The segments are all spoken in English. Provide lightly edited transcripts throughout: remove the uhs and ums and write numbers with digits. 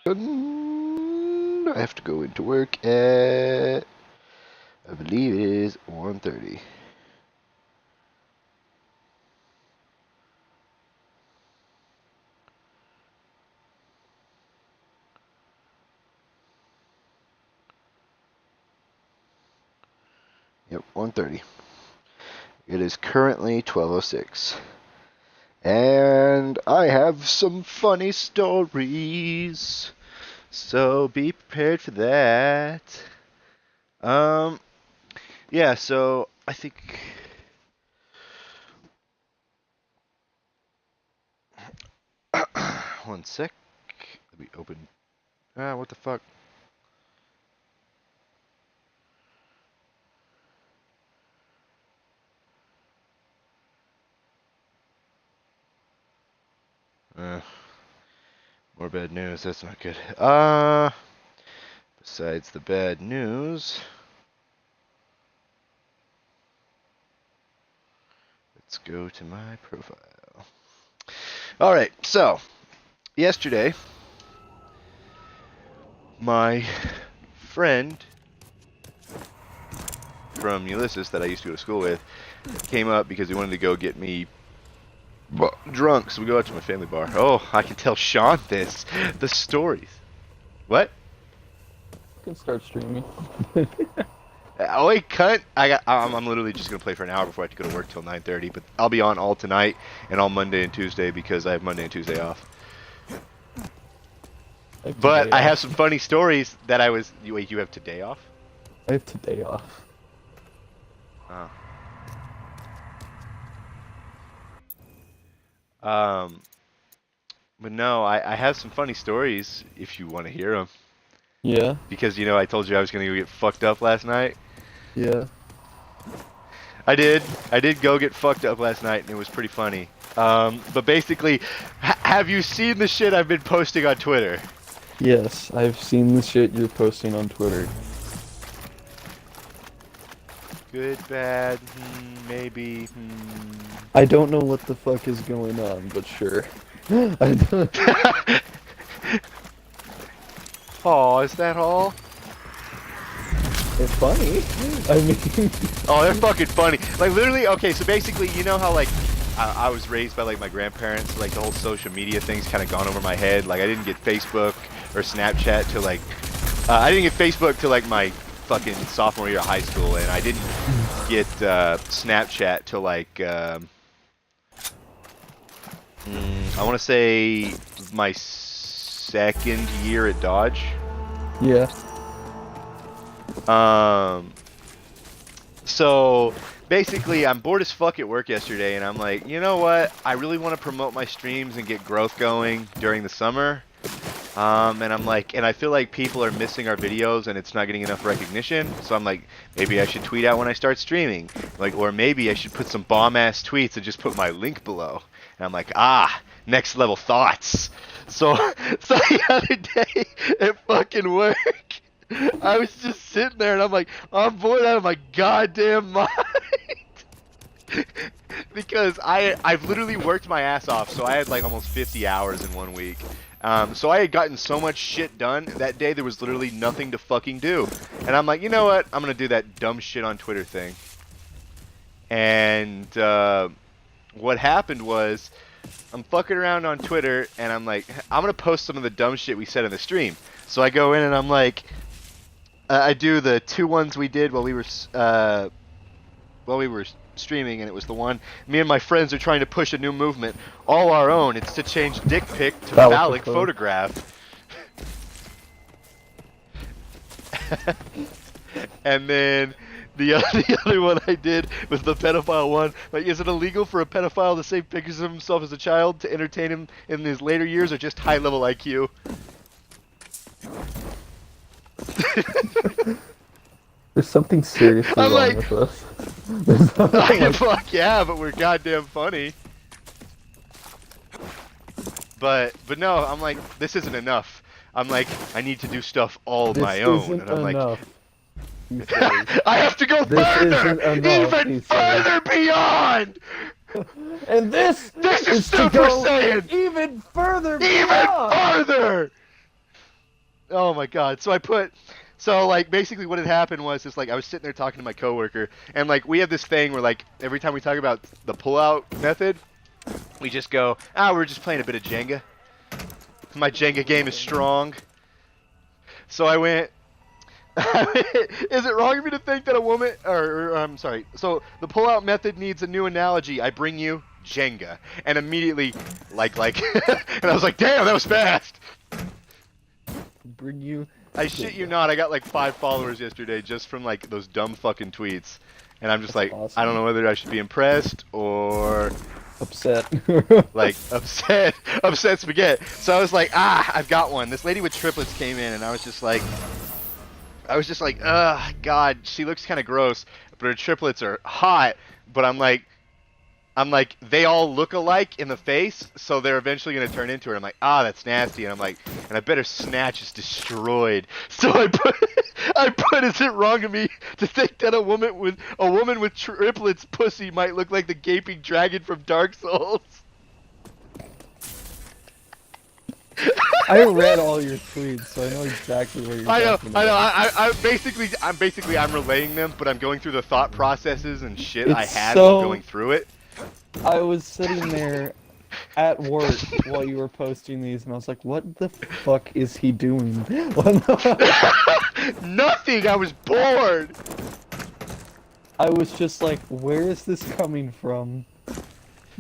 I have to go into work at, I believe it is 1:30. Yep, 1:30. It is currently 12:06. And I have some funny stories. So be prepared for that. Yeah, so I think one sec. Let me open. What the fuck? More bad news. That's not good. Besides the bad news, let's go to my profile. All right. So yesterday, my friend from Ulysses that I used to go to school with came up because he wanted to go get me drunk, so we go out to my family bar. Oh, I can tell Sean the stories. What? You can start streaming. Oh wait, cunt! I'm literally just gonna play for an hour before I have to go to work till 9:30. But I'll be on all tonight and all Monday and Tuesday because I have Monday and Tuesday off. But I have some funny stories that I was. Wait, you have today off? I have today off. Oh. But no, I have some funny stories if you want to hear them. Yeah? Because, I told you I was going to go get fucked up last night. Yeah. I did. I did go get fucked up last night, and it was pretty funny. But basically, have you seen the shit I've been posting on Twitter? Yes, I've seen the shit you're posting on Twitter. Good, bad, maybe, I don't know what the fuck is going on, but sure. I don't... Oh, is that all? It's funny. I mean... Oh, they're fucking funny. Like, literally, okay, so basically, you know how, like, I was raised by, like, my grandparents, like, the whole social media thing's kind of gone over my head. Like, I didn't get Facebook or Snapchat till, like, I didn't get Facebook till, like, my fucking sophomore year of high school, and I didn't get Snapchat till, like, I want to say my second year at Dodge. Yeah. So basically, I'm bored as fuck at work yesterday, and I'm like, you know what? I really want to promote my streams and get growth going during the summer. And I'm like, and I feel like people are missing our videos and it's not getting enough recognition. So I'm like, maybe I should tweet out when I start streaming. Like, or maybe I should put some bomb-ass tweets and just put my link below. And I'm like, next level thoughts. So the other day at fucking work, I was just sitting there and I'm like, I'm bored out of my goddamn mind. Because I've literally worked my ass off, so I had like almost 50 hours in 1 week. So I had gotten so much shit done that day there was literally nothing to fucking do. And I'm like, you know what? I'm gonna do that dumb shit on Twitter thing. And what happened was, I'm fucking around on Twitter and I'm like, I'm gonna post some of the dumb shit we said in the stream. So I go in and I'm like, I do the 2 ones we did while we were streaming, and it was the one, me and my friends are trying to push a new movement, all our own. It's to change dick pic to phallic photograph. And then the other one I did was the pedophile one. Like, is it illegal for a pedophile to save pictures of himself as a child to entertain him in his later years, or just high level IQ? There's something seriously wrong with us. Fuck yeah, but we're goddamn funny. But no, I'm like, this isn't enough. I'm like, I need to do stuff all my own. And I'm like, I have to go further! Even further beyond! And this is Super Saiyan! Even further beyond! Even further! Oh my god. So like basically what had happened was is like I was sitting there talking to my coworker, and like we have this thing where like every time we talk about the pull-out method, we just go, we're just playing a bit of Jenga. My Jenga game is strong. So I went, is it wrong of me to think that a woman, or I'm sorry, so the pull-out method needs a new analogy. I bring you Jenga. And immediately, like, and I was like, damn, that was fast. Bring you. I shit you not, I got like 5 followers yesterday just from like those dumb fucking tweets. And I'm just That's like, awesome. I don't know whether I should be impressed or Upset. like upset spaghetti. So I was like, I've got one. This lady with triplets came in and I was just like, ugh, God, she looks kind of gross, but her triplets are hot. But I'm like, they all look alike in the face, so they're eventually gonna turn into her. I'm like, that's nasty, and I'm like, and I bet her snatch is destroyed. So I put, is it wrong of me to think that a woman with triplets pussy might look like the gaping dragon from Dark Souls? I read all your tweets, so I know exactly what you're talking about. I'm relaying them, but I'm going through the thought processes and shit I It's had so- while going through it. I was sitting there at work while you were posting these, and I was like, what the fuck is he doing? Nothing, I was bored. I was just like, where is this coming from?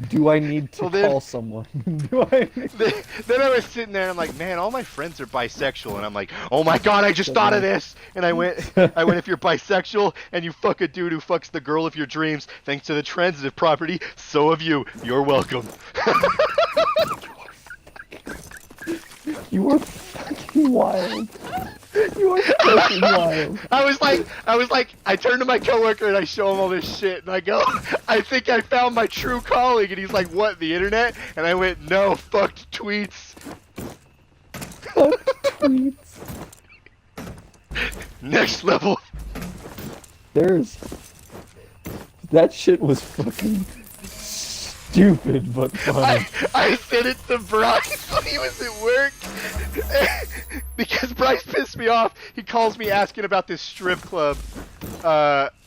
Do I need to Well, then- call someone? Do I? Then I was sitting there and I'm like, man, all my friends are bisexual, and I'm like, oh my god, I just thought of this. And I went, if you're bisexual and you fuck a dude who fucks the girl of your dreams, thanks to the transitive property, so have you. You're welcome. You are fucking wild. You are fucking wild. I was like, I turned to my coworker and I show him all this shit, and I go, I think I found my true calling, and he's like, what, the internet? And I went, no, fucked tweets. Fuck tweets. Next level. That shit was fucking stupid but funny. I sent it to Bryce when he was at work. Because Bryce pissed me off. He calls me asking about this strip club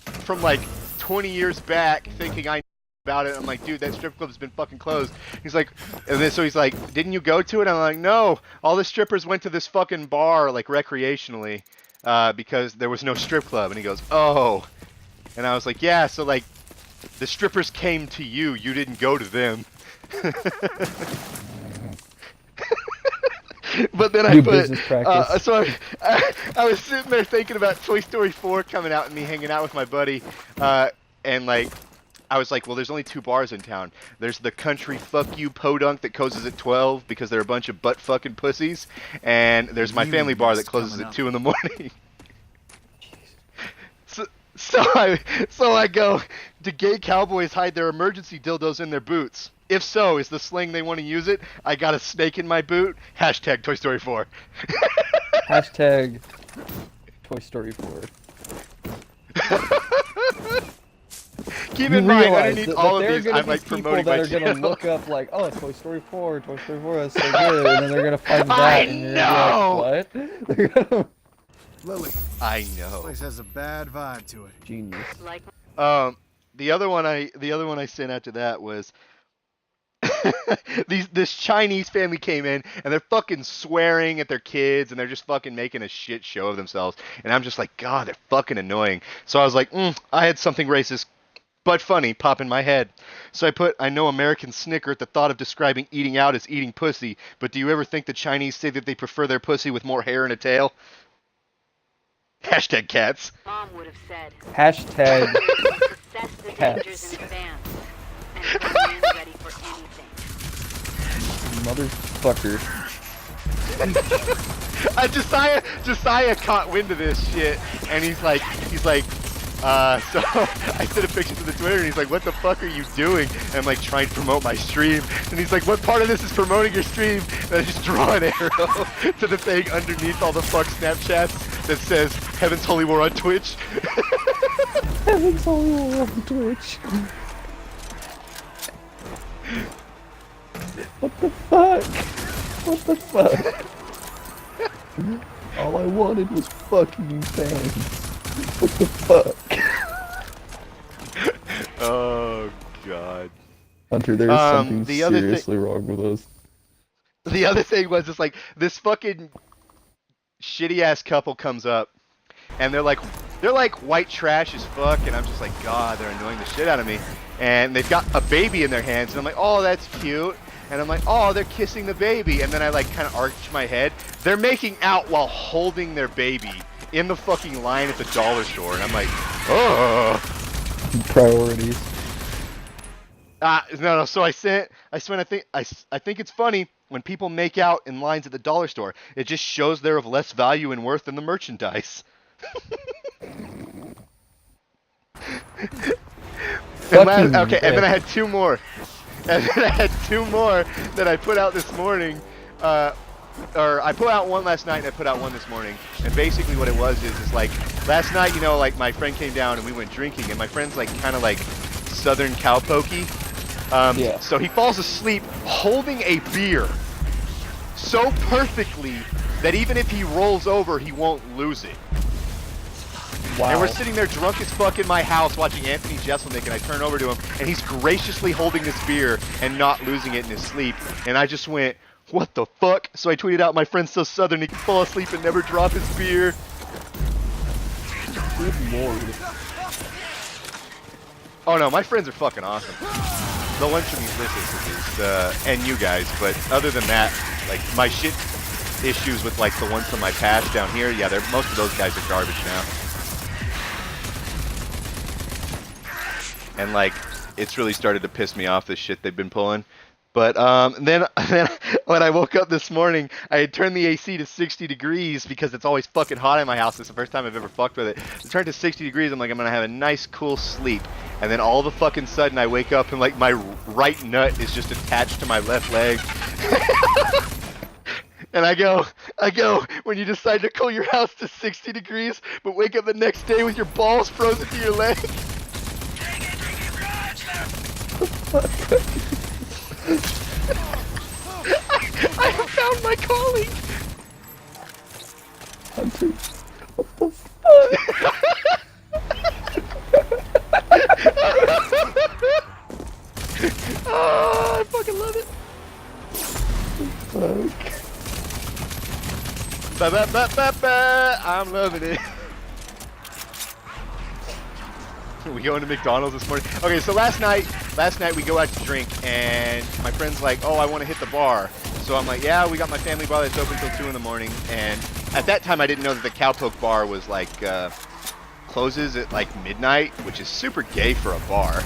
from like 20 years back, thinking I knew about it. I'm like, dude, that strip club's been fucking closed. He's like, and then so he's like, didn't you go to it? I'm like, no, all the strippers went to this fucking bar like recreationally because there was no strip club. And he goes, oh. And I was like, yeah, so like the strippers came to you, you didn't go to them. But then New business practice. so I was sitting there thinking about Toy Story 4 coming out and me hanging out with my buddy, and like, I was like, well, there's only 2 bars in town. There's the country fuck you podunk that closes at 12 because they're a bunch of butt fucking pussies, and there's my family bar that closes at 2 in the morning. So I go, do gay cowboys hide their emergency dildos in their boots? If so, is the slang they want to use it? I got a snake in my boot. Hashtag Toy Story 4. Hashtag Toy Story 4. Keep You in mind, realize underneath that all of there are these, gonna I'm be like people promoting that my are gonna channel. look up like, oh, Toy Story 4, Toy Story 4, that's so good, and then they're gonna find that, I and you're gonna be like, what? They're gonna... Lily, I this know. place has a bad vibe to it. Genius. Like The other one I sent after that was this Chinese family came in and they're fucking swearing at their kids and they're just fucking making a shit show of themselves, and I'm just like, God, they're fucking annoying. So I was like, I had something racist but funny pop in my head. So I know Americans snicker at the thought of describing eating out as eating pussy, but do you ever think the Chinese say that they prefer their pussy with more hair and a tail? Hashtag cats. Mom would have said. Hashtag Assess the Cats. dangers in advance and come in ready for anything. motherfucker. Josiah caught wind of this shit, and he's like, so I sent a picture to the Twitter, and he's like, what the fuck are you doing? And I'm like, trying to promote my stream, and he's like, what part of this is promoting your stream? And I just draw an arrow to the thing underneath all the fuck Snapchats that says Heaven's Holy War on Twitch. Heaven's Holy War on Twitch. What the fuck? What the fuck? All I wanted was fucking fans. What the fuck? Oh god. Hunter, there's something the other thi- seriously wrong with us. The other thing was just like this fucking shitty ass couple comes up and they're like white trash as fuck, and I'm just like, God, they're annoying the shit out of me. And they've got a baby in their hands, and I'm like, oh, that's cute. And I'm like, oh, they're kissing the baby. And then I like kind of arch my head. They're making out while holding their baby in the fucking line at the dollar store, and I'm like, oh. Priorities. No. So I think it's funny when people make out in lines at the dollar store. It just shows they're of less value and worth than the merchandise. And then I had two more. And then I had two more that I put out this morning. Or I put out one last night and I put out one this morning. And basically what it was is like last night, you know, like my friend came down and we went drinking, and my friend's like kind of like Southern cowpokey. Yeah. So he falls asleep holding a beer so perfectly that even if he rolls over, he won't lose it. Wow. And we're sitting there drunk as fuck in my house watching Anthony Jeselnik, and I turn over to him, and he's graciously holding this beer and not losing it in his sleep. And I just went, what the fuck? So I tweeted out, my friend's so Southern he can fall asleep and never drop his beer. Good lord. Oh no, my friends are fucking awesome. The ones from Ulysses at least, and you guys. But other than that, like my shit issues with like the ones from my past down here, yeah, most of those guys are garbage now. And like, it's really started to piss me off, this shit they've been pulling. But then when I woke up this morning, I had turned the AC to 60 degrees because it's always fucking hot in my house. It's the first time I've ever fucked with it. I turned to 60 degrees. I'm like, I'm gonna have a nice, cool sleep. And then all of a fucking sudden, I wake up and like my right nut is just attached to my left leg. And I go, when you decide to cool your house to 60 degrees, but wake up the next day with your balls frozen to your leg. I have found my calling. Hunter, what the fuck? Oh, I fucking love it. Fuck. Ba-ba-ba-ba-ba. I'm loving it. We going to McDonald's this morning. Okay, so last night we go out to drink, and my friend's like, oh, I want to hit the bar. So I'm like, yeah, we got my family bar that's open till 2 in the morning. And at that time, I didn't know that the Cowpoke bar was like, closes at like midnight, which is super gay for a bar.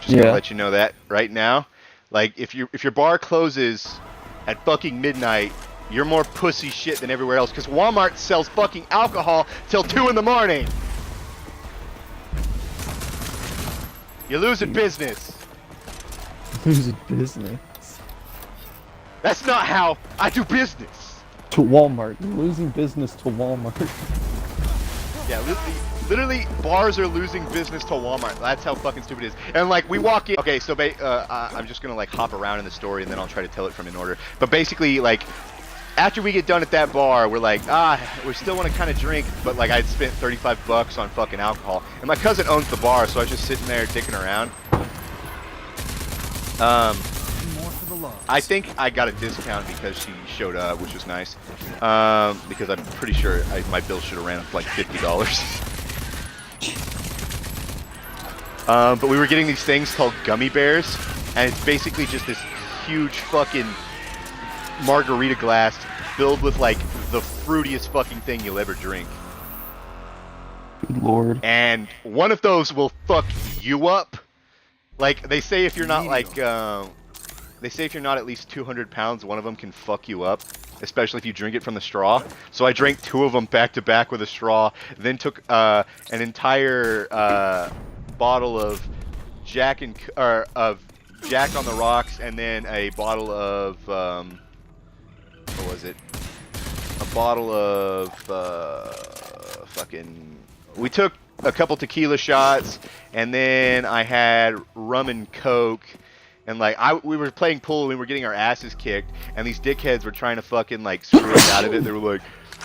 Just gonna let you know that right now. Like, if your bar closes at fucking midnight, you're more pussy shit than everywhere else, because Walmart sells fucking alcohol till 2 in the morning. You lose a business. Lose a business. That's not how I do business. To Walmart. You're losing business to Walmart. Yeah, literally, bars are losing business to Walmart. That's how fucking stupid it is. And like, we walk in. Okay, so I'm just gonna like hop around in the story, and then I'll try to tell it from in order. But basically, like, after we get done at that bar, we're like, we still want to kind of drink, but like I'd spent $35 on fucking alcohol. And my cousin owns the bar, so I was just sitting there dicking around. More for the logs. I think I got a discount because she showed up, which was nice. Because I'm pretty sure my bill should have ran up like $50. But we were getting these things called gummy bears, and it's basically just this huge fucking margarita glass filled with like the fruitiest fucking thing you'll ever drink. Good lord. And one of those will fuck you up. Like, they say if you're not like, they say if you're not at least 200 pounds, one of them can fuck you up, especially if you drink it from the straw. So I drank 2 of them back to back with a straw, then took an entire bottle of Jack on the Rocks, and then a bottle of what was it? A bottle of we took a couple tequila shots, and then I had rum and coke, And like we were playing pool and we were getting our asses kicked, and these dickheads were trying to fucking like screw us out of it. They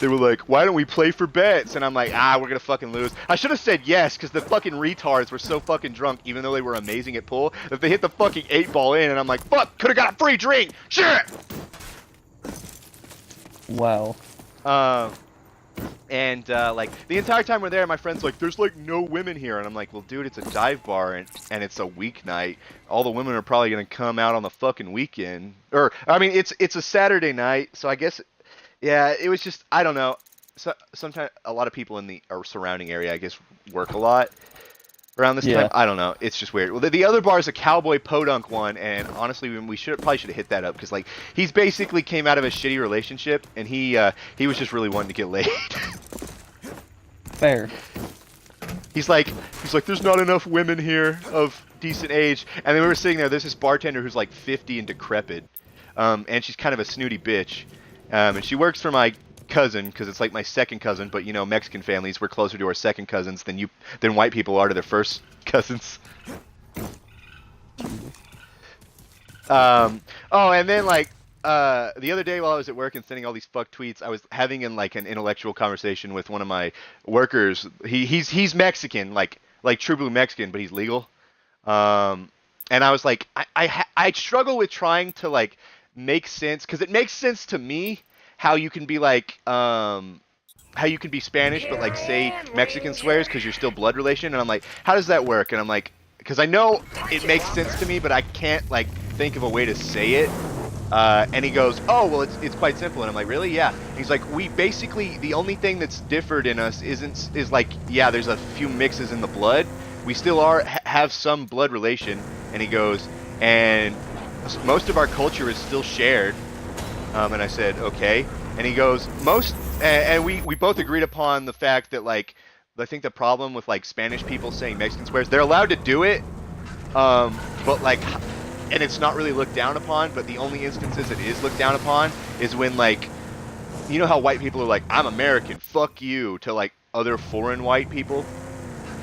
were like, why don't we play for bets? And I'm like, we're gonna fucking lose. I should have said yes, because the fucking retards were so fucking drunk, even though they were amazing at pool, that they hit the fucking 8-ball in, and I'm like, fuck, could have got a free drink. Shit. Wow. And like the entire time we're there, my friend's like, there's like no women here, and I'm like, well, dude, it's a dive bar, and it's a weeknight. All the women are probably gonna come out on the fucking weekend, or I mean, it's a Saturday night, so I guess, yeah, it was just, I don't know. So sometimes a lot of people in the surrounding area, I guess, work a lot around this time. I don't know. It's just weird. Well, the other bar is a Cowboy Podunk one, and honestly, we probably should have hit that up, because like he's basically came out of a shitty relationship, and he was just really wanting to get laid. Fair. He's like, there's not enough women here of decent age, and then we were sitting there. There's this bartender who's like 50 and decrepit, and she's kind of a snooty bitch, and she works for my cousin, because it's like my second cousin, but you know, Mexican families, we're closer to our second cousins than white people are to their first cousins. Oh, and then like the other day while I was at work and sending all these fuck tweets, I was having an intellectual conversation with one of my workers. He's Mexican, like true blue Mexican, but he's legal. And I was like, I struggle with trying to like make sense, because it makes sense to me how you can be like, how you can be Spanish, but like say Mexican swears because you're still blood relation, and I'm like, how does that work? And I'm like, because I know it makes sense to me, but I can't like think of a way to say it. And he goes, oh, well, it's quite simple. And I'm like, really? Yeah. And he's like, we basically, the only thing that's differed in us is like, yeah, there's a few mixes in the blood. We still have some blood relation. And he goes, and most of our culture is still shared. And I said, okay. And he goes, and we both agreed upon the fact that, like, I think the problem with, like, Spanish people saying Mexican swears, they're allowed to do it, but, like, and it's not really looked down upon, but the only instances it is looked down upon is when, like, you know how white people are like, I'm American, fuck you, to, like, other foreign white people?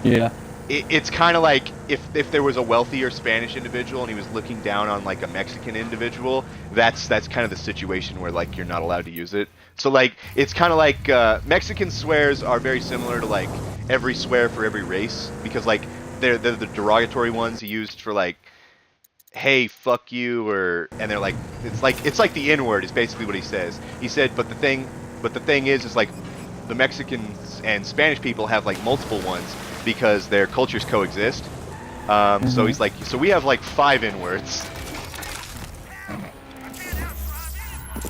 Yeah. It's kind of like if there was a wealthier Spanish individual and he was looking down on like a Mexican individual, that's kind of the situation where like you're not allowed to use it. So like it's kind of like Mexican swears are very similar to like every swear for every race, because like they're the derogatory ones used for like, hey, fuck you, and they're like it's like the N-word is basically what he says. He said, but the thing is like the Mexicans and Spanish people have like multiple ones, because their cultures coexist. So he's like, so we have like 5 N-words.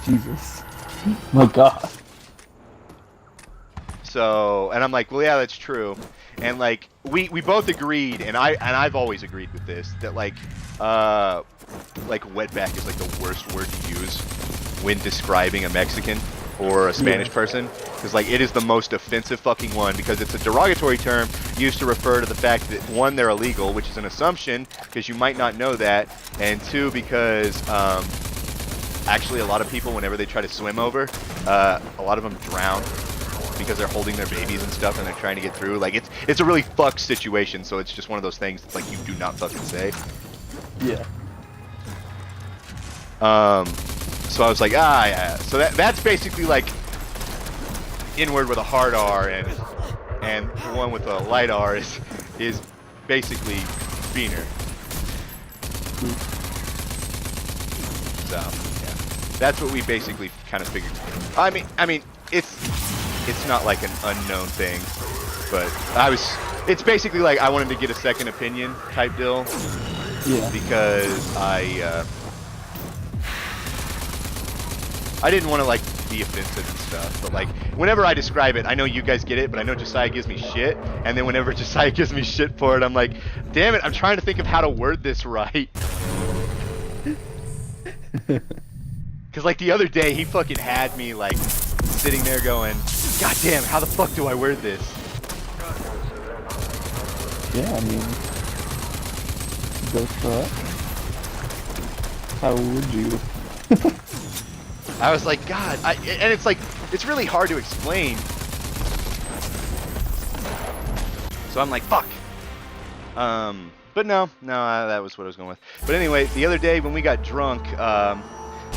Jesus. My God. So, and I'm like, well, yeah, that's true. And like, we both agreed, and I've always agreed with this, that like wetback is like the worst word to use when describing a Mexican or a Spanish person, because like it is the most offensive fucking one, because it's a derogatory term used to refer to the fact that 1, they're illegal, which is an assumption because you might not know that, and 2, because actually a lot of people, whenever they try to swim over, a lot of them drown because they're holding their babies and stuff and they're trying to get through. Like it's a really fucked situation, so it's just one of those things that's like you do not fucking say. Yeah. So I was like, yeah. So that's basically like N-word with a hard R, and the one with a light R is basically Beaner. So yeah, that's what we basically kind of figured. I mean, it's not like an unknown thing, but it's basically like I wanted to get a second opinion type deal. Yeah. Because I didn't want to like be offensive and stuff, but like whenever I describe it, I know you guys get it, but I know Josiah gives me shit, and then whenever Josiah gives me shit for it, I'm like, damn it, I'm trying to think of how to word this right. Because like the other day, he fucking had me like sitting there going, God damn, how the fuck do I word this? Yeah, I mean, go for it. How would you? I was like, God, and it's like, it's really hard to explain. So I'm like, fuck. But But no, that was what I was going with. But anyway, the other day when we got drunk,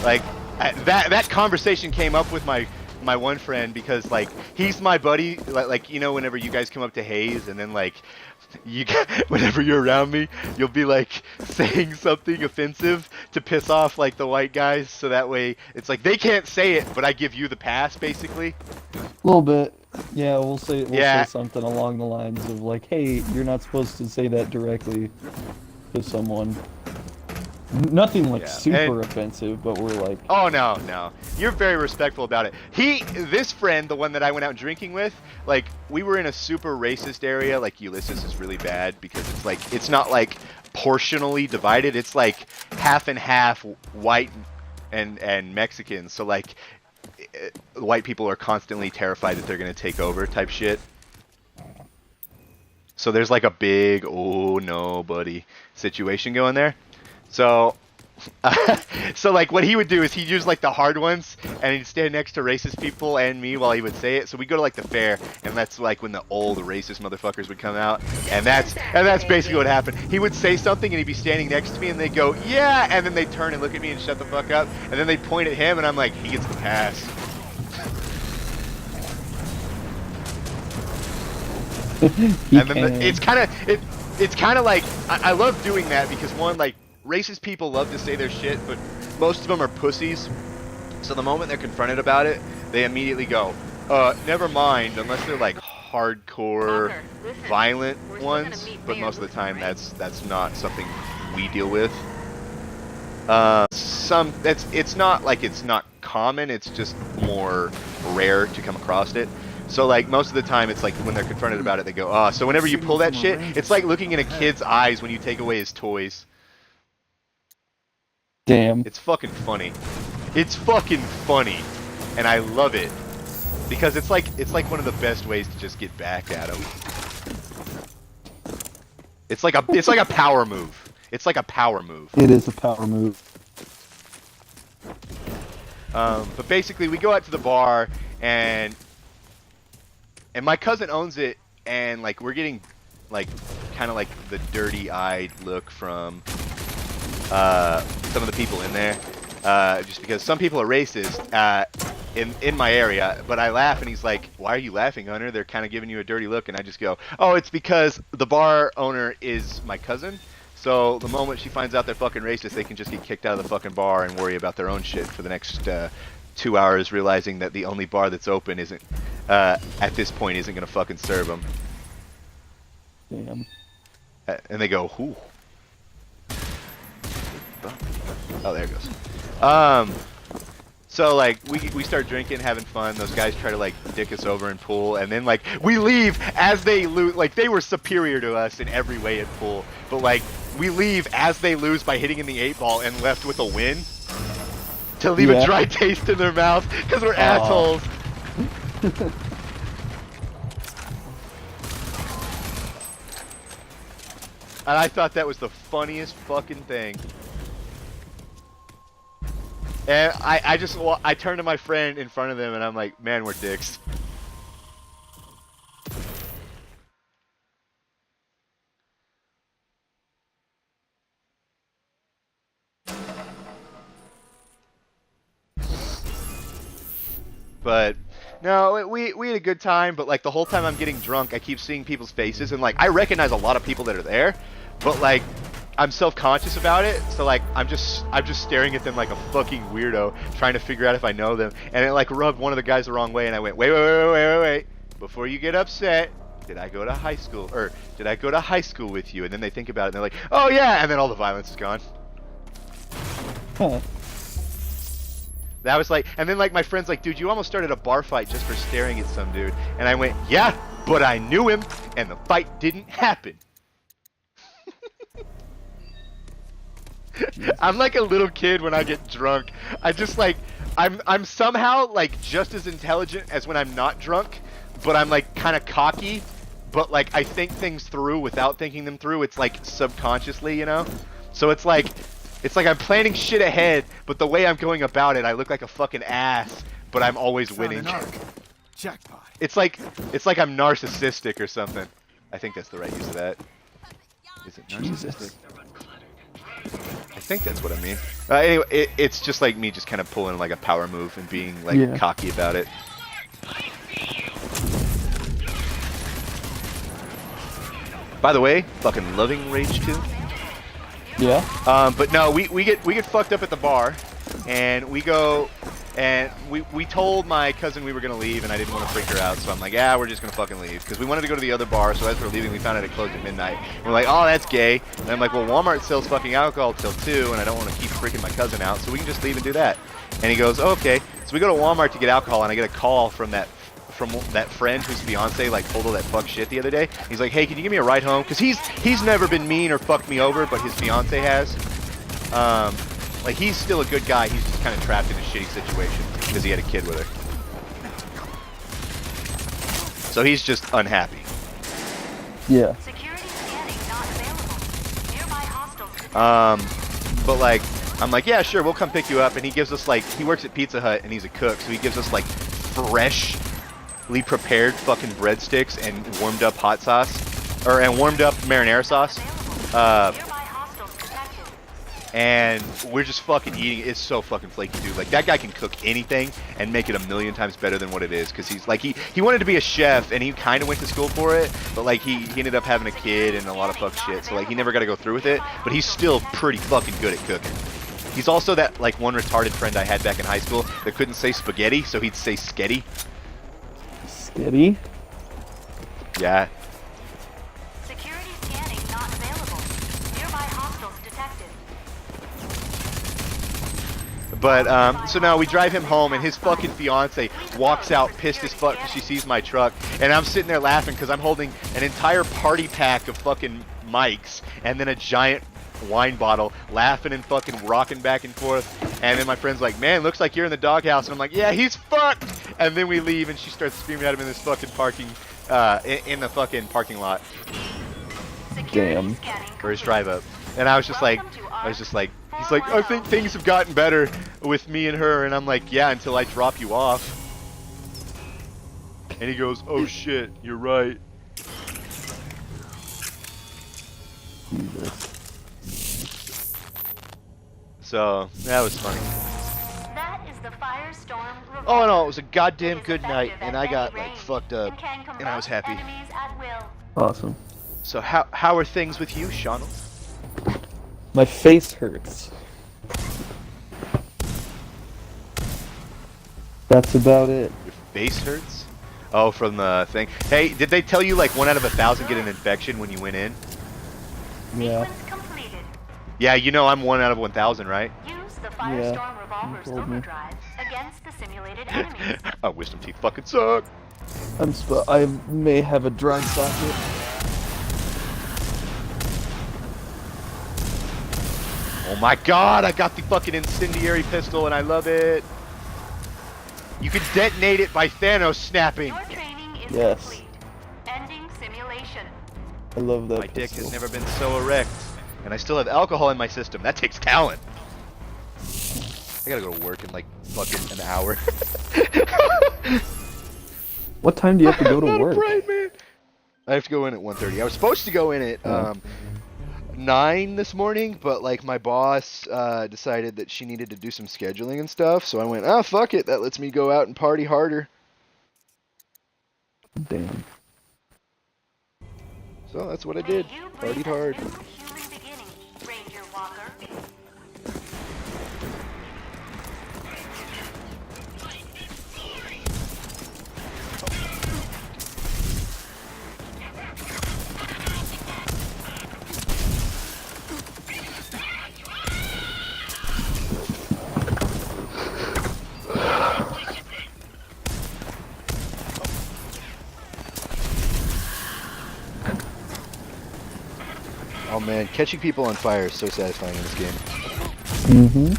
that conversation came up with my one friend because like he's my buddy. Like you know, whenever you guys come up to Hayes and then like whenever you're around me, you'll be like saying something offensive to piss off like the white guys, so that way it's like they can't say it, but I give you the pass basically. A little bit. Yeah, we'll say Yeah. something along the lines of like, "Hey, you're not supposed to say that directly to someone." Nothing like Yeah, super and- offensive, but we're like, Oh no, you're very respectful about it. This friend, the one that I went out drinking with, like we were in a super racist area. Like Ulysses is really bad because it's like it's not like portionally divided. It's like half and half white and Mexican. So like white people are constantly terrified that they're gonna take over type shit. So there's like a big oh no buddy situation going there. So, so like what he would do is he'd use like the hard ones and he'd stand next to racist people and me while he would say it. So we go to like the fair and that's like when the old racist motherfuckers would come out and that's basically what happened. He would say something and he'd be standing next to me and they'd go, yeah, and then they'd turn and look at me and shut the fuck up and then they'd point at him and I'm like, he gets the pass. And then it's kind of like I love doing that because one, like racist people love to say their shit, but most of them are pussies. So the moment they're confronted about it, they immediately go, never mind, unless they're like hardcore Parker, listen, violent we're still gonna ones, meet but Mayor most of the Lutheran, time right? that's not something we deal with. It's not like it's not common, it's just more rare to come across it. So like most of the time it's like when they're confronted about it they go, oh, so whenever you pull that shit, it's like looking in a kid's eyes when you take away his toys. damn. It's fucking funny. It's fucking funny. And I love it. Because it's like one of the best ways to just get back at him. It's like a power move. It's like a power move. It is a power move. But basically we go out to the bar and my cousin owns it and like we're getting like kind of like the dirty-eyed look from some of the people in there, just because some people are racist in my area. But I laugh, and he's like, "Why are you laughing, Hunter? They're kind of giving you a dirty look." And I just go, "Oh, it's because the bar owner is my cousin. So the moment she finds out they're fucking racist, they can just get kicked out of the fucking bar and worry about their own shit for the next 2 hours, realizing that the only bar that's open isn't at this point isn't gonna fucking serve them." Damn. And they go, "Who?" Oh, there it goes. So like we start drinking, having fun. Those guys try to like dick us over in pool, and then like we leave as they lose. Like they were superior to us in every way at pool, but like we leave as they lose by hitting in the 8-ball and left with a win to leave a dry taste in their mouth because we're assholes. And I thought that was the funniest fucking thing. And I turned to my friend in front of them and I'm like, man, we're dicks. But no, we had a good time, but like the whole time I'm getting drunk, I keep seeing people's faces and like I recognize a lot of people that are there, but like I'm self-conscious about it, so like I'm just staring at them like a fucking weirdo, trying to figure out if I know them, and it like rubbed one of the guys the wrong way, and I went, wait, before you get upset, did I go to high school with you? And then they think about it and they're like, oh yeah, and then all the violence is gone. Huh. That was like, and then like my friend's like, dude, you almost started a bar fight just for staring at some dude, and I went, yeah, but I knew him, and the fight didn't happen. I'm like a little kid when I get drunk. I just like I'm somehow like just as intelligent as when I'm not drunk, but I'm like kind of cocky, but like I think things through without thinking them through. It's like subconsciously, you know? So it's like I'm planning shit ahead, but the way I'm going about it, I look like a fucking ass, but I'm always Found winning. an arc. Jackpot. It's like I'm narcissistic or something. I think that's the right use of that. Is it Jesus. narcissistic? I think that's what I mean. Anyway, it's just like me just kind of pulling like a power move and being like Yeah. cocky about it. By the way, fucking loving Rage 2. Yeah. But no, we get fucked up at the bar, and we go, and we told my cousin we were gonna leave, and I didn't want to freak her out, so I'm like, yeah, we're just gonna fucking leave, because we wanted to go to the other bar. So as we're leaving, we found out it closed at midnight. And we're like, oh, that's gay. And I'm like, well, Walmart sells fucking alcohol till 2, and I don't want to keep freaking my cousin out, so we can just leave and do that. And he goes, oh, okay. So we go to Walmart to get alcohol, and I get a call from that friend whose fiance like told all that fuck shit the other day. He's like, hey, can you give me a ride home? Because he's never been mean or fucked me over, but his fiance has. Like, he's still a good guy. He's just kind of trapped in a shitty situation because he had a kid with her. So he's just unhappy. Yeah. Security scanning not available. Nearby hostiles. But like, I'm like, yeah, sure, we'll come pick you up. And he gives us like, he works at Pizza Hut and he's a cook, so he gives us like freshly prepared fucking breadsticks and warmed up hot sauce, and warmed up marinara sauce. Nearby hostiles detected. And we're just fucking eating it. It's so fucking flaky, dude. Like, that guy can cook anything and make it a million times better than what it is. Because he's like, he wanted to be a chef, and he kind of went to school for it, but like he ended up having a kid and a lot of fuck shit, so like he never got to go through with it. But he's still pretty fucking good at cooking. He's also that like one retarded friend I had back in high school that couldn't say spaghetti, so he'd say sketty. Skitty. Yeah. Security scanning not available. Nearby hostiles detected. But, so now we drive him home, and his fucking fiance walks out pissed as fuck because she sees my truck. And I'm sitting there laughing because I'm holding an entire party pack of fucking mics and then a giant wine bottle, laughing and fucking rocking back and forth. And then my friend's like, man, looks like you're in the doghouse. And I'm like, yeah, he's fucked. And then we leave, and she starts screaming at him in this fucking parking, in the fucking parking lot Security Damn. scanning for his complete. drive up. And I was just like, he's like, I think things have gotten better with me and her. And I'm like, yeah, until I drop you off. And he goes, oh shit, you're right. Jesus. So, that was funny. That is the Firestorm Revolver. Oh no, it was a goddamn It is good night, effective and at I many got like range fucked up, can and I was combust happy. enemies at will. Awesome. So how are things with you, Sean? My face hurts. That's about it. Your face hurts? Oh, from the thing. Hey, did they tell you like 1 out of 1,000 get an infection when you went in? Yeah. Sequence completed. Yeah, you know I'm 1 out of 1,000, right? Use the Yeah, Firestorm Revolver's you told me. overdrive against the simulated enemies. Oh, wisdom teeth fucking suck. I may have a dry socket. Oh my god, I got the fucking incendiary pistol and I love it. You can detonate it by Thanos snapping. Your training is Yes. complete. Ending simulation. I love that My dick pistol. has never been so erect. And I still have alcohol in my system. That takes talent. I gotta go to work in like fucking an hour. What time do you have to go to Not work? bright, man. I have to go in at 1:30. I was supposed to go in at 9 this morning, but like my boss decided that she needed to do some scheduling and stuff, so I went, oh fuck it, that lets me go out and party harder. Damn. So that's what I did. May you breathe Partied a hard. new human beginning, Ranger Walker. Oh man, catching people on fire is so satisfying in this game. Mm-hmm.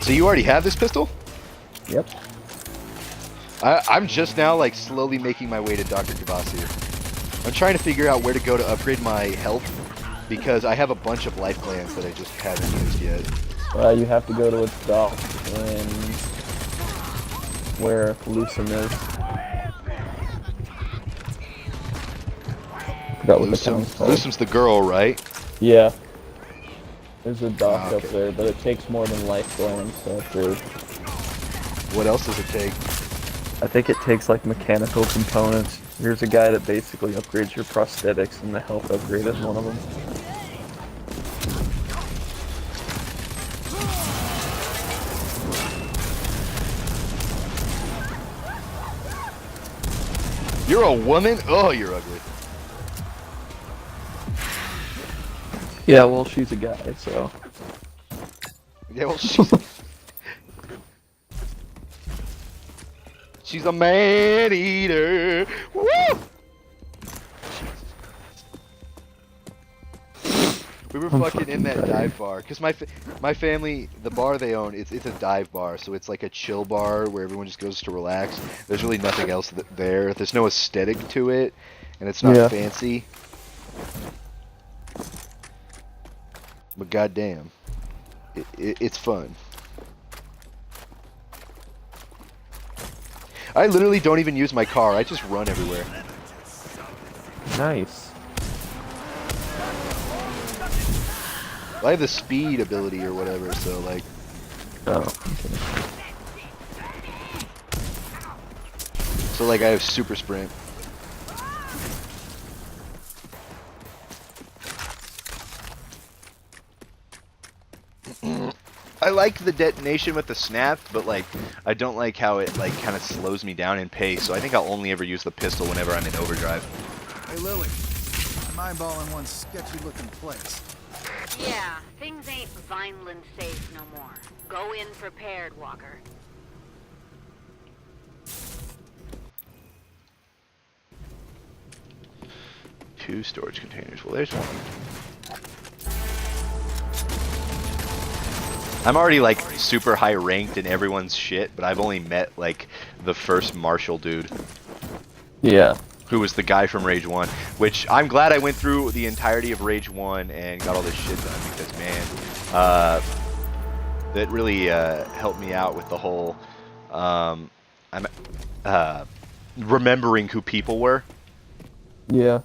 So you already have this pistol? Yep. I'm just now like slowly making my way to Dr. Kvasir. I'm trying to figure out where to go to upgrade my health because I have a bunch of life glands that I just haven't used yet. You have to go to its dock and where Lucem is. forgot what the town's called. Lusum's the girl, right? Yeah. There's a dock Ah, up okay. there, but it takes more than Lifeblow and stuff, dude. What else does it take? I think it takes like mechanical components. Here's a guy that basically upgrades your prosthetics, and the health upgrade is one of them. You're a woman? Oh, you're ugly. Yeah, well, she's a guy, so. Yeah, well, she's a man eater. Woo! We were fucking in that fucking dive bar because my family, the bar they own, it's a dive bar, so it's like a chill bar where everyone just goes to relax. There's really nothing else there. There's no aesthetic to it, and it's not Yeah. fancy. But goddamn, it's fun. I literally don't even use my car. I just run everywhere. Nice. I have the speed ability or whatever, so like, Oh. I have super sprint. I like the detonation with the snap, but like, I don't like how it like kind of slows me down in pace. So I think I'll only ever use the pistol whenever I'm in overdrive. Hey, Lily. I'm eyeballing one sketchy-looking place. Yeah, things ain't Vineland safe no more. Go in prepared, Walker. Two storage containers. Well, there's one. I'm already like super high ranked in everyone's shit, but I've only met like the first Marshall dude, Yeah. who was the guy from Rage 1, which I'm glad I went through the entirety of Rage 1 and got all this shit done because, man, that really helped me out with the whole, remembering who people were. Yeah.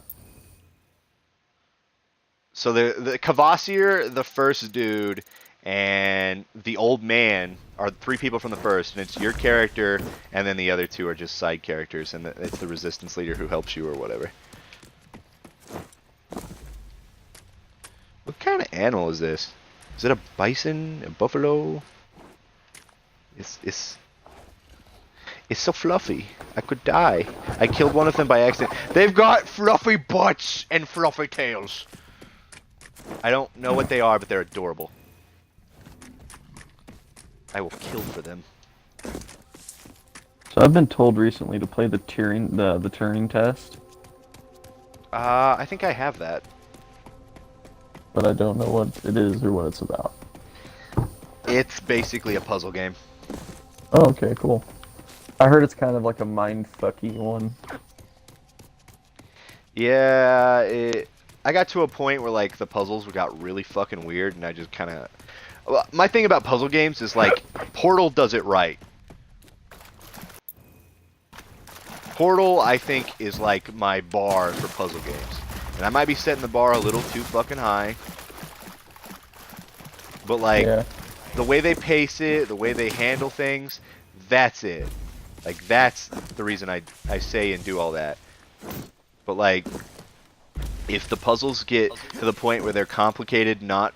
So the Kvasir, the first dude, and the old man are three people from the first, and it's your character, and then the other two are just side characters, and it's the resistance leader who helps you or whatever. What kind of animal is this? Is it a bison? A buffalo? It's so fluffy. I could die. I killed one of them by accident. They've got fluffy butts and fluffy tails. I don't know what they are, but they're adorable. I will kill for them. So I've been told recently to play the Turing test, I think I have that. but I don't know what it is or what it's about. It's basically a puzzle game. Oh, okay, cool. I heard it's kind of like a mindfucky one. Yeah, I got to a point where like the puzzles got really fucking weird, and I just kind of. Well, my thing about puzzle games is like Portal does it right. Portal, I think, is like my bar for puzzle games, and I might be setting the bar a little too fucking high. But like Yeah. the way they pace it, the way they handle things, that's it. Like that's the reason I say and do all that. But like, if the puzzles get to the point where they're complicated, not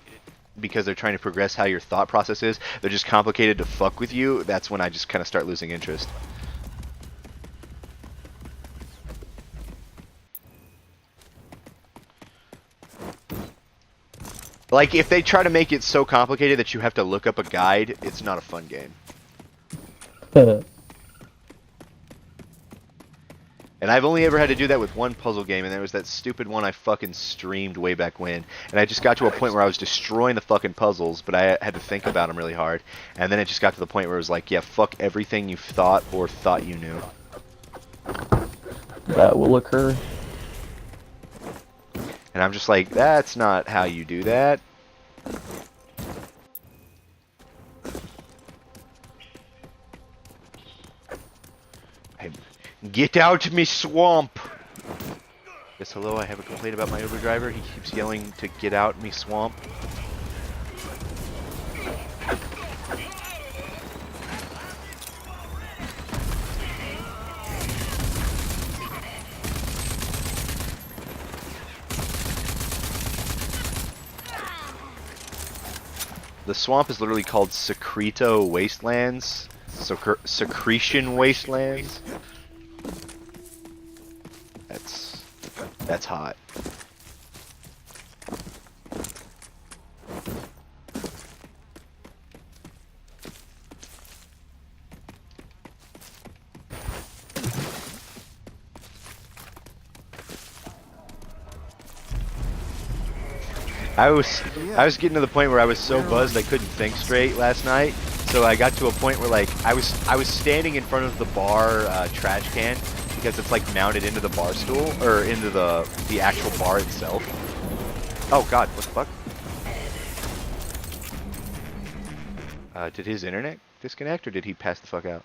because they're trying to progress how your thought process is, they're just complicated to fuck with you, that's when I just kind of start losing interest. Like, if they try to make it so complicated that you have to look up a guide, it's not a fun game. And I've only ever had to do that with one puzzle game, and there was that stupid one I fucking streamed way back when. And I just got to a point where I was destroying the fucking puzzles, but I had to think about them really hard. And then it just got to the point where it was like, yeah, fuck everything you thought or thought you knew. That will occur. And I'm just like, that's not how you do that. Hey, get out me swamp! Yes, hello, I have a complaint about my Uber driver. He keeps yelling to get out me swamp. The swamp is literally called Secreto Wastelands. Secretion Wastelands. That's hot. I was getting to the point where I was so buzzed I couldn't think straight last night. So I got to a point where like I was standing in front of the bar trash can because it's like mounted into the bar stool or into the actual bar itself. Oh God, what the fuck? Did his internet disconnect or did he pass the fuck out?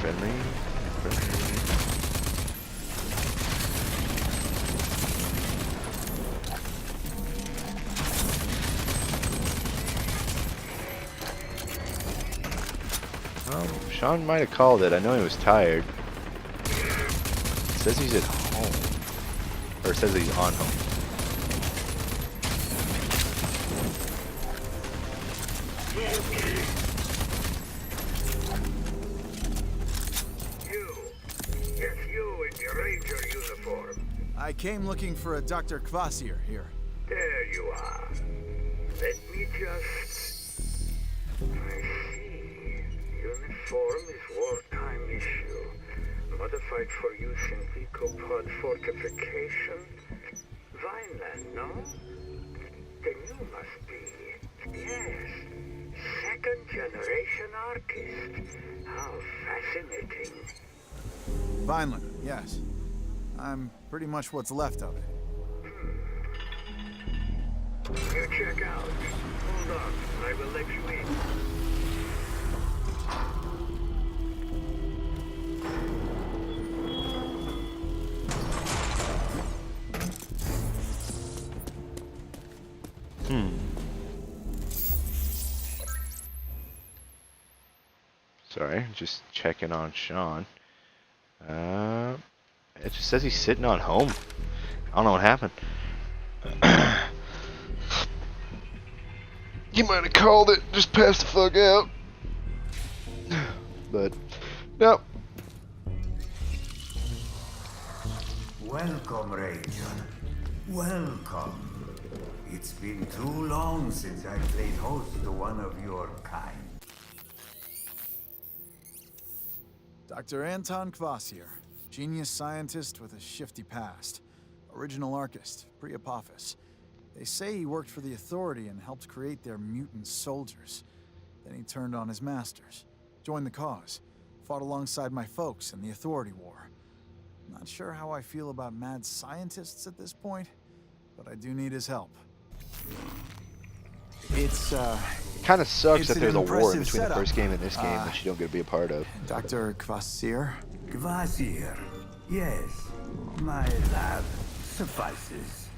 Friendly. Oh, Sean might have called it. I know he was tired. It says he's at home. Or it says that he's on home. I came looking for a Dr. Kvasir here. There you are. Let me just... I see. Uniform is wartime issue. Modified for use in Ecopod fortification. Vineland, no? Then you must be... Yes. Second generation artist. How fascinating. Vineland, yes. I'm pretty much what's left of it. You check out. Hold on, I will let you in. Sorry, just checking on Sean. It just says he's sitting on home. I don't know what happened. You might have called it. Just pass the fuck out. But, no. Welcome, Ranger. Welcome. It's been too long since I played host to one of your kind. Dr. Anton Kvasir, genius scientist with a shifty past. Original Archist, pre-Apophis. They say he worked for the Authority and helped create their mutant soldiers. Then he turned on his masters, joined the cause, fought alongside my folks in the Authority War. Not sure how I feel about mad scientists at this point, but I do need his help. It's, Kind of sucks It's that an there's a war in impressive between the setup. first game and this game that you don't get to be a part of. Dr. Kvasir? Kvasir. Yes, my lab suffices.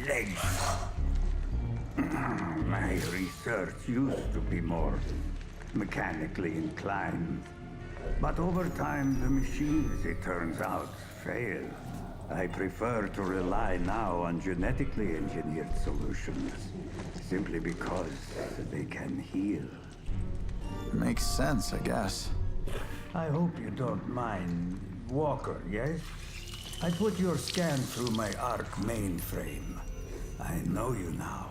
Legs. My research used to be more mechanically inclined. But over time, the machines, it turns out, fail. I prefer to rely now on genetically engineered solutions, simply because they can heal. Makes sense, I guess. I hope you don't mind. Walker, yes? I put your scan through my ARC mainframe. I know you now.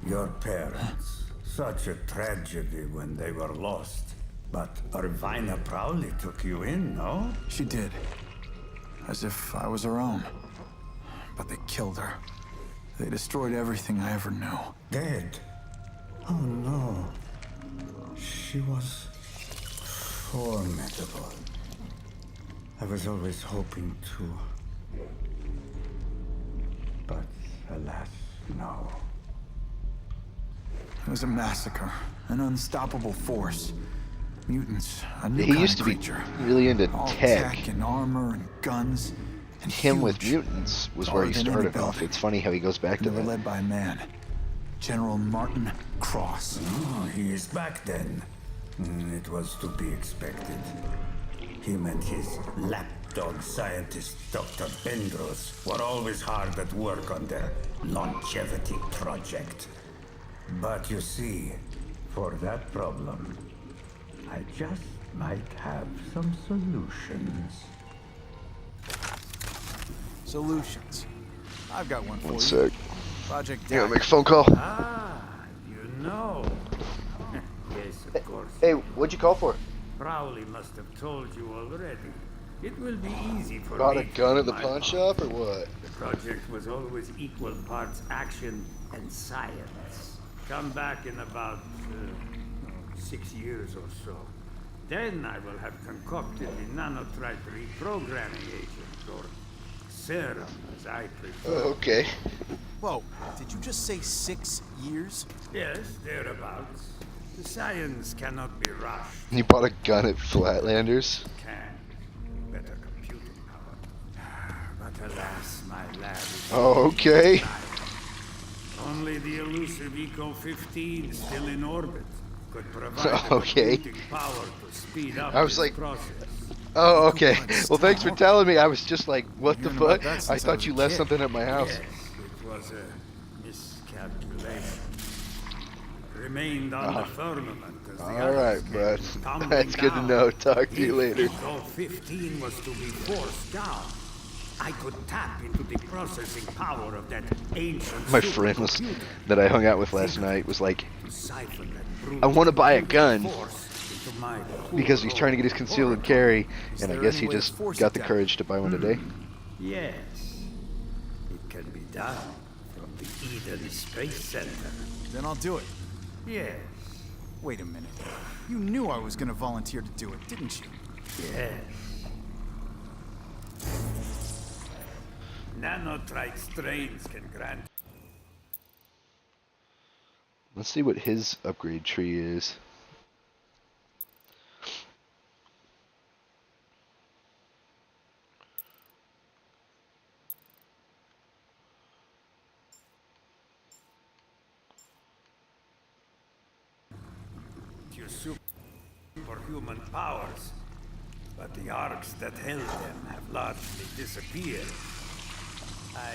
Your parents. Such a tragedy when they were lost. But Irvina proudly took you in, no? She did. As if I was her own. But they killed her. They destroyed everything I ever knew. Dead? Oh no. She was formidable. I was always hoping to Alas, no. It was a massacre, an unstoppable force. Mutants, a new He kind used of to be creature. really into All tech. and armor and guns. And Him with huge. mutants was where he Taller than any started off. building. It's funny how he goes back And to they were that. led by a man, General Martin Cross. Oh, he is back then. It was to be expected. Him and his lapdog scientist, Dr. Bendros, were always hard at work on their longevity project. But you see, for that problem, I just might have some solutions. Solutions. I've got one for One you. sec. Project You gotta Dagger. make a phone call. Ah, you know. Yes, of course. Hey, what'd you call for? Crowley must have told you already. It will be easy for Bought me a to gun do at the my pawn part. shop or what? The project was always equal parts action and science. Come back in about 6 years or so. Then I will have concocted the nanotrite reprogramming agent, or serum, as I prefer. Okay. Whoa, did you just say 6 years? Yes, thereabouts. The science cannot be rushed. You bought a gun at Flatlanders? Can. Better computing power. But alas, my lab is... Oh, okay. Only the elusive Eco-15 still in orbit could provide the Okay. computing power to speed up I was this like- process. Oh, okay. Well, thanks for telling me. I was just like, what the Hearing about fuck? that I since I thought was you a left kid. something at my house. Yes, it was a miscalculation. Remained on the firmament as the All others right, came bud. tumbling That's good to down. know. Talk to you If later. Eco-15 was to be forced down, I could tap into the processing power of that ancient My friend was supercomputer. that I hung out with last night was like, Siphon that I wanna buy a brute gun force into my because he's trying to get his concealed and carry, and I there guess any he way to just force got it the down? courage to buy one today. Yes, it can be done from the Eden Space Center. Then I'll do it. Yes, Wait a minute. You knew I was gonna volunteer to do it, didn't you? yes. Nanotrite strains can grant Let's see what his upgrade tree is. you superhuman powers, but the arcs that held them have largely disappeared. I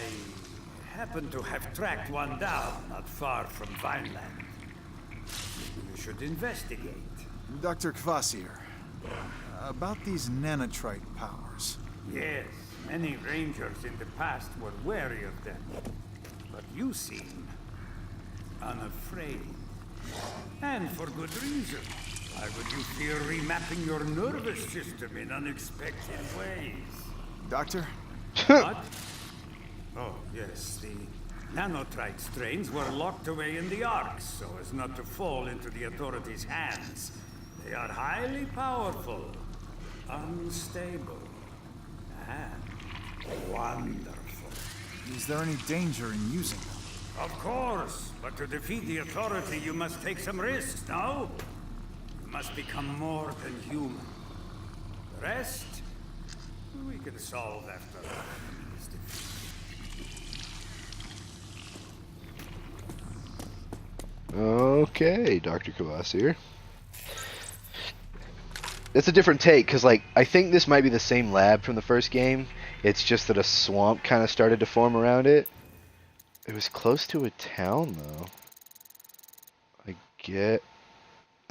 happen to have tracked one down not far from Vineland. You should investigate. Dr. Kvasir, about these nanotrite powers. Yes, many rangers in the past were wary of them. But you seem unafraid. And for good reason. Why would you fear remapping your nervous system in unexpected ways? Doctor? What? Oh, yes, the nanotrite strains were locked away in the arcs so as not to fall into the authorities' hands. They are highly powerful, unstable, and wonderful. Is there any danger in using them? Of course, but to defeat the authority, you must take some risks, no? You must become more than human. The rest, we can solve after our enemy's defeat. Okay, Dr. Kvasir. It's a different take, because, like, I think this might be the same lab from the first game. It's just that a swamp kind of started to form around it. It was close to a town, though.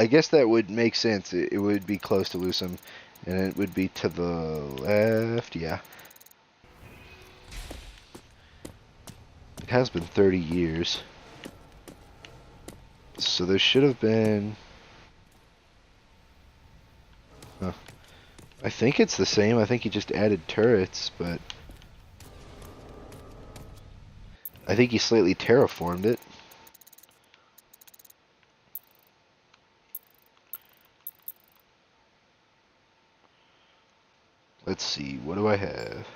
I guess that would make sense. It would be close to Lusum, and it would be to the left, yeah. It has been 30 years. So there should have been... Huh. I think it's the same. I think he just added turrets, but... I think he slightly terraformed it. Let's see, what do I have?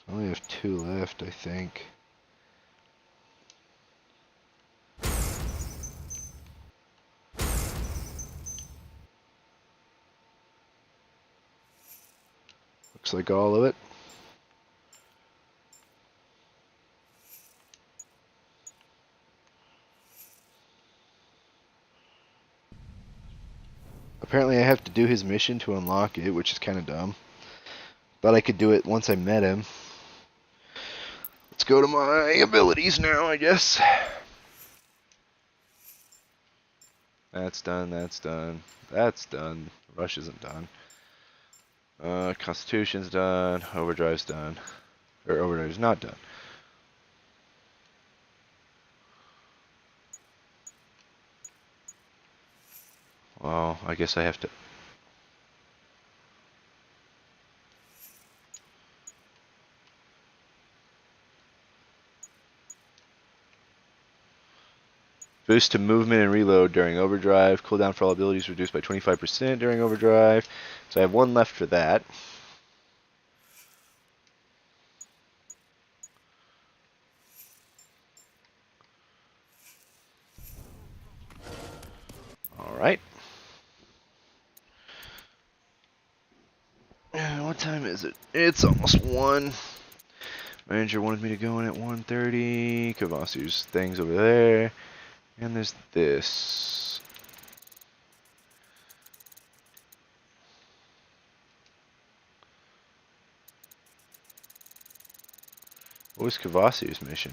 I only have 2 left, I think. Looks like all of it. Apparently I have to do his mission to unlock it, which is kind of dumb. Thought I could do it once I met him. Let's go to my abilities now, I guess. That's done, that's done, that's done. Rush isn't done. Constitution's done, Overdrive's done. Or Overdrive's not done. Well, I guess I have to... Boost to movement and reload during overdrive. Cooldown for all abilities reduced by 25% during overdrive. So I have 1 left for that. Alright. What time is it? It's almost 1. Manager wanted me to go in at 1:30. Kvasir's things over there. And there's this. What was Kvasir's mission?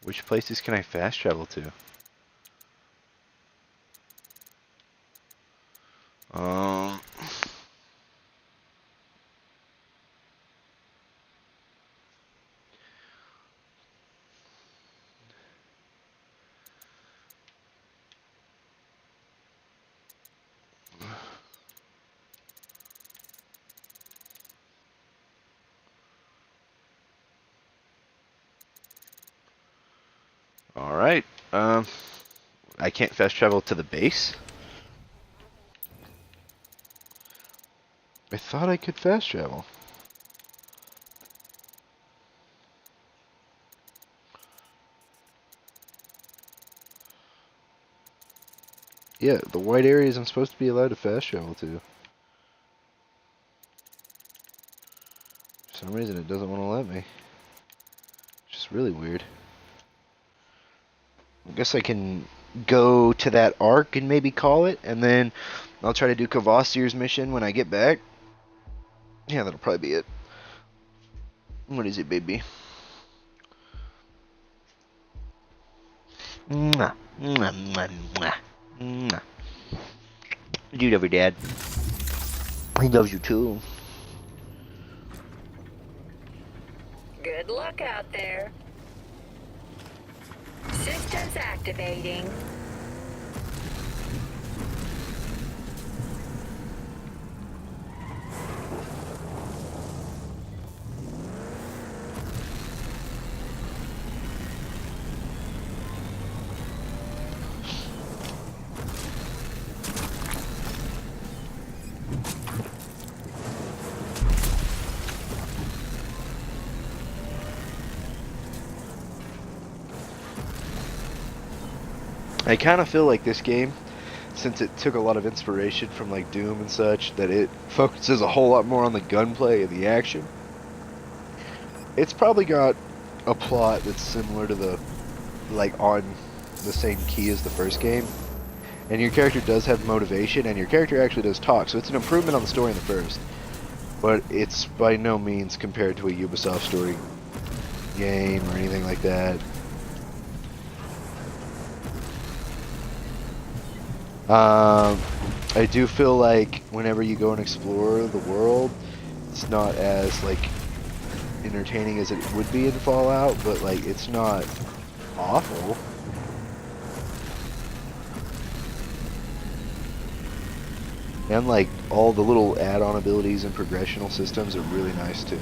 Which places can I fast travel to? Alright, I can't fast travel to the base? I thought I could fast travel. Yeah, the white areas I'm supposed to be allowed to fast travel to. For some reason it doesn't want to let me. Which is really weird. I guess I can go to that arc and maybe call it, and then I'll try to do Kvasir's mission when I get back. Yeah, that'll probably be it. What is it, baby? Mwah, mwah, mwah, mwah, mwah. You love your dad. He loves you too. Good luck out there. Systems activating. I kind of feel like this game, since it took a lot of inspiration from like Doom and such, that it focuses a whole lot more on the gunplay and the action. It's probably got a plot that's similar to the, like, on the same key as the first game. And your character does have motivation, and your character actually does talk, so it's an improvement on the story in the first. But it's by no means compared to a Ubisoft story game or anything like that. I do feel like whenever you go and explore the world, it's not as, like, entertaining as it would be in Fallout, but, like, it's not awful. And, like, all the little add-on abilities and progressional systems are really nice, too.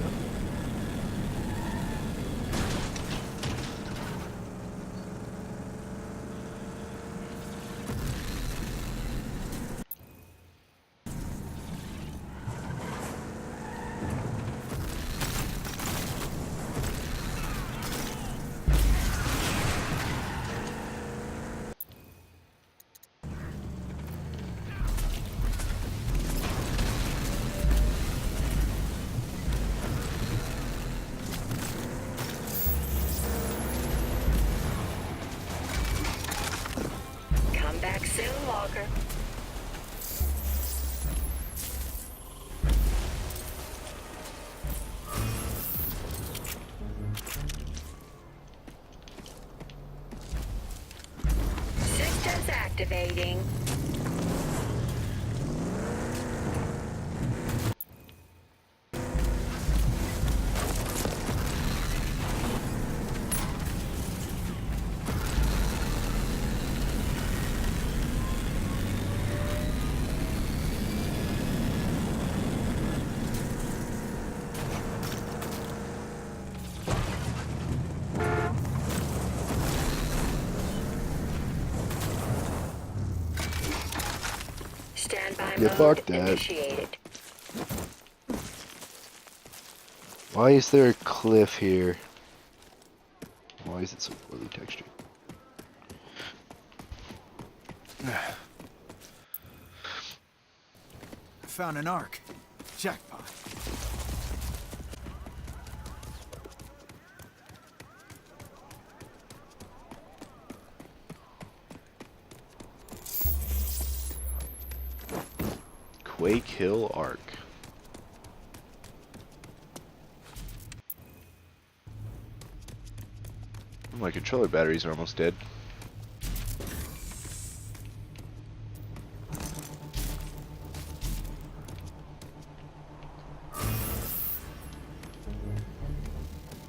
activating. Standby Yeah, mode fuck that. initiated. Why is there a cliff here? Why is it so poorly textured? I found an arc. Jackpot. Quake Hill Arc. My controller batteries are almost dead.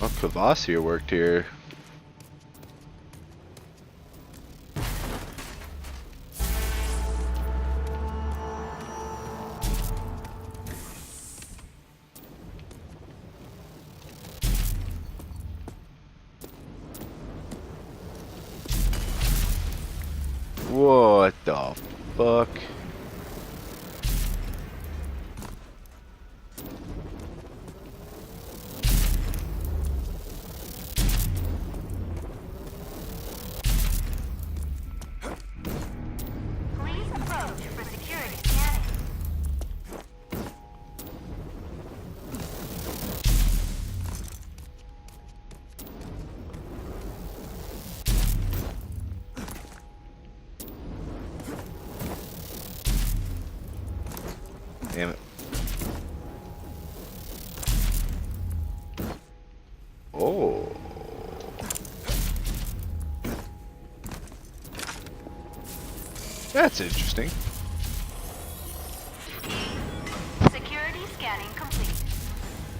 Oh, Kvasir worked here. What the fuck? Please approach for security scanning. Damn it. Oh. That's interesting. Security scanning complete.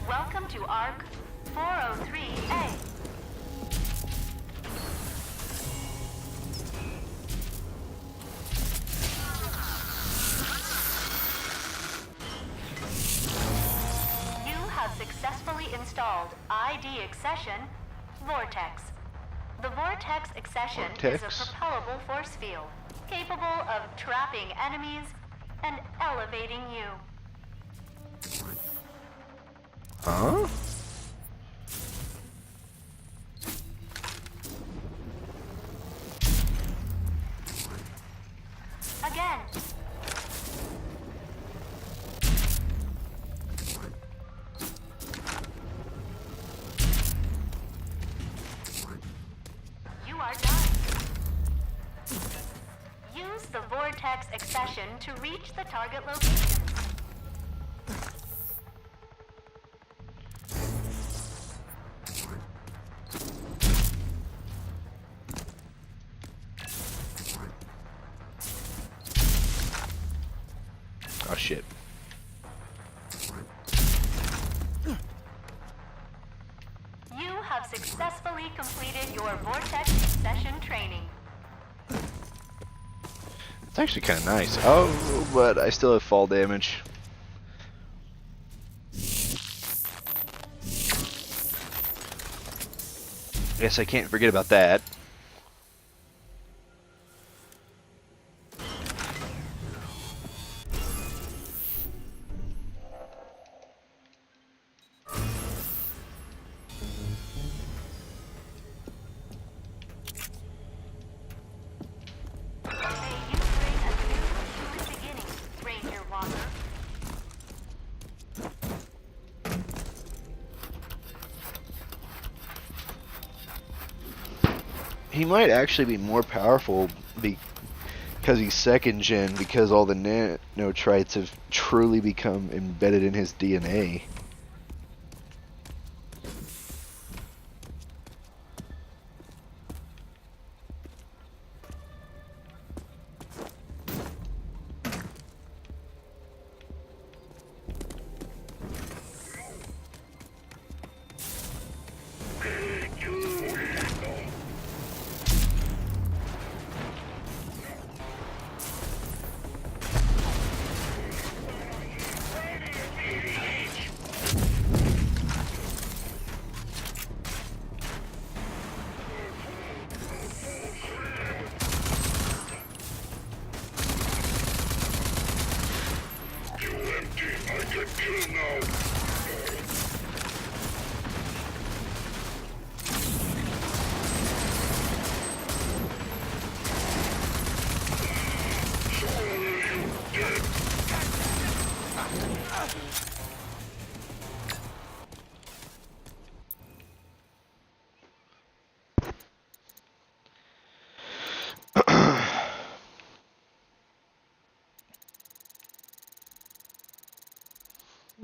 Welcome to ARC 403A. You have successfully installed ID accession Vortex. The Vortex accession is Vortex? a propellable force field capable of trapping enemies and elevating you. Huh? Again. You are done. Use the Vortex accession to reach the target location. Oh shit. You have successfully completed your Vortex accession training. It's actually kind of nice. Oh, but I still have fall damage. Guess I can't forget about that. May you bring a new beginning, Ranger Walker. He might actually be more powerful because he's second gen, because all the nanotrites have truly become embedded in his DNA.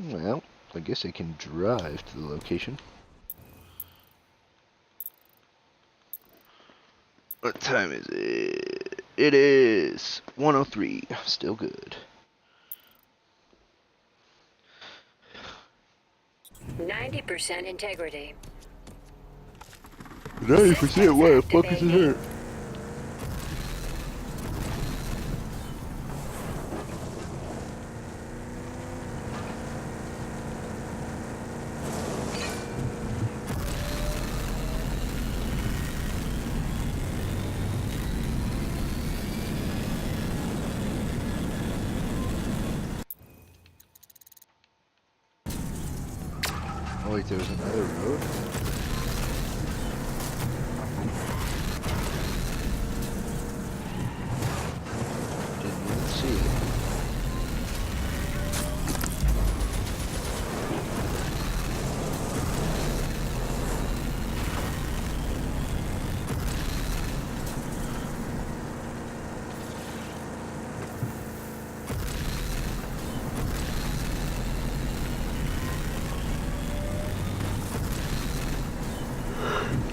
Well, I guess I can drive to the location. What time is it? It is 1:03. Still good. 90% integrity. 90%? Why the fuck is it hurt? Oh wait, there was another road? Didn't even see it.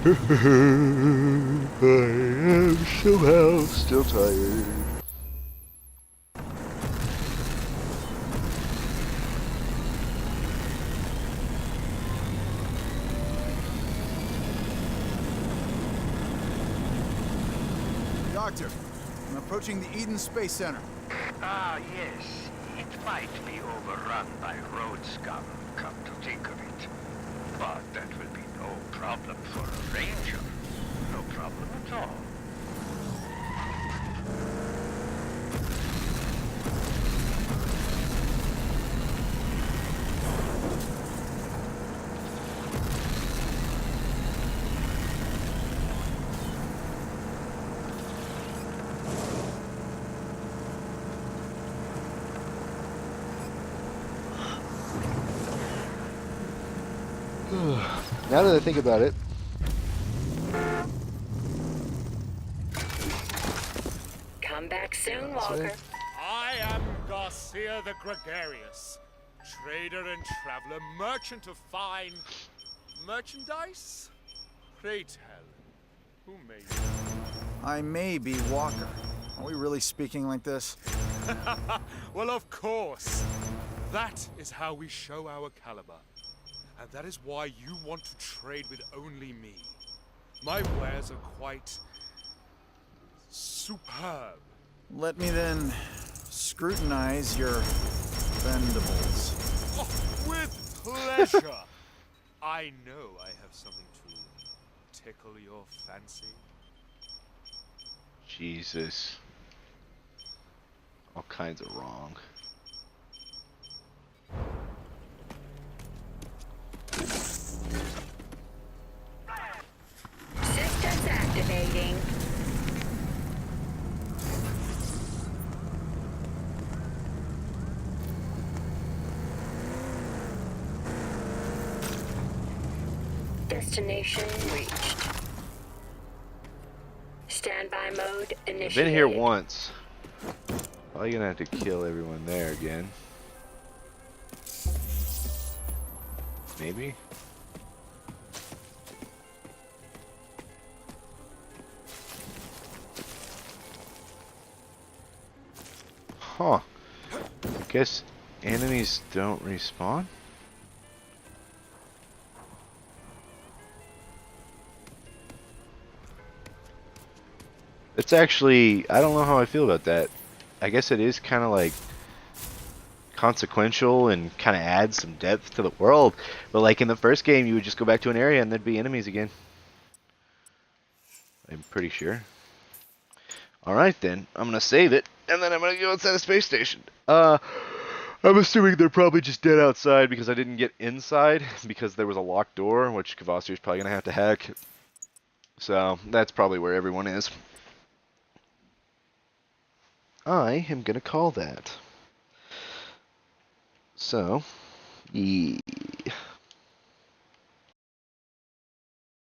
I am somehow still tired. Doctor, I'm approaching the Eden Space Center. Ah, yes. It might be overrun by road scum, come to think of it. But that will be no problem for a ranger. No problem at all. Now that I think about it, Come back soon, That's Walker. right. I am Garcia the Gregarious, trader and traveler, merchant of fine merchandise? Pray tell, who may you? I may be Walker. Are we really speaking like this? Well, of course. That is how we show our caliber. And that is why you want to trade with only me. My wares are quite superb. Let me then scrutinize your vendables. Oh, with pleasure. I know I have something to tickle your fancy. Jesus. All kinds of wrong. Systems activating. Destination reached. Standby mode initiated. I've been here once. Probably gonna have to kill everyone there again. Maybe? Huh. Guess enemies don't respawn? It's actually, I don't know how I feel about that. I guess it is kind of like consequential and kind of adds some depth to the world. But like in the first game, you would just go back to an area and there'd be enemies again. I'm pretty sure. Alright then, I'm gonna save it, and then I'm gonna go inside a space station. I'm assuming they're probably just dead outside because I didn't get inside because there was a locked door, which Kvasir's probably going to have to hack. So that's probably where everyone is. I am going to call that. So, yeah.